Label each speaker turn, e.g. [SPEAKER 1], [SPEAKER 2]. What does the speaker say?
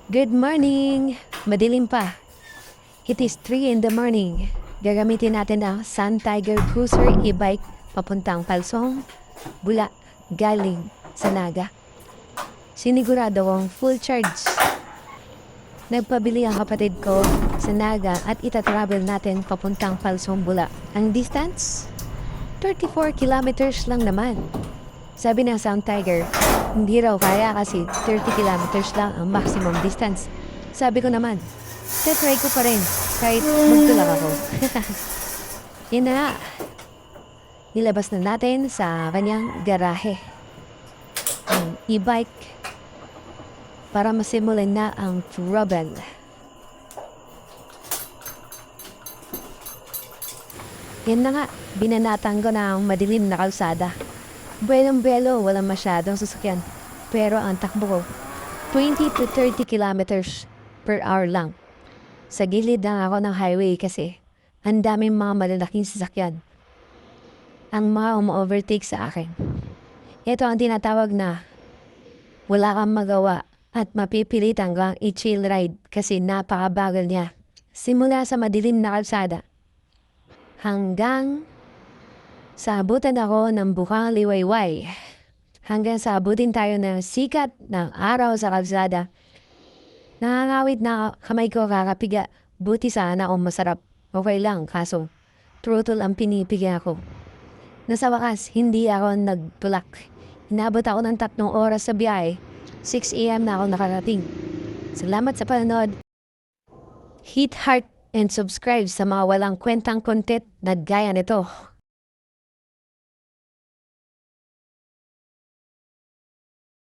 [SPEAKER 1] Good morning! Madilim pa. It is 3 in the morning. Gagamitin natin ang Sun Tiger Cruiser e-bike papuntang Palsong, Bula, galing sa Naga. Sinigurado kong full charge. Nagpabili ang kapatid ko sa Naga at itatravel natin papuntang Palsong, Bula. Ang distance? 34 kilometers lang naman. Sabi ng Sun Tiger, hindi raw kaya kasi 30 kilometers lang ang maximum distance. Sabi ko naman, try ko pa rin kahit magtulak ako. Yan na nga. Nilabas na natin sa kanyang garahe ang e-bike para masimulan na ang travel. Yan na nga, binanatan ko na ang madilim na kalsada. Buelong-buelo, walang masyadong sasakyan. Pero ang takbo ko, 20 to 30 kilometers per hour lang. Sa gilid lang ako ng highway kasi ang daming mga malalaking sasakyan ang mga umu-overtake sa akin. Ito ang tinatawag na wala kang magawa at mapipilitan kang i-chill ride kasi napakabagal niya. Simula sa madilim na kalsada hanggang sa abutan ako ng bukang liwayway. Hanggang sa abutin tayo ng sikat ng araw sa kalsada. Nangangawit na kamay ko kakapiga. Buti sana o masarap. Okay lang, kaso throttle ang pinipigyan ko. Nasa wakas, hindi ako nagtulak. Inabot ako ng 3 oras sa biyahe. 6 a.m. na ako nakarating. Salamat sa panonood. Hit heart and subscribe sa mga walang kwentang content na gaya nito.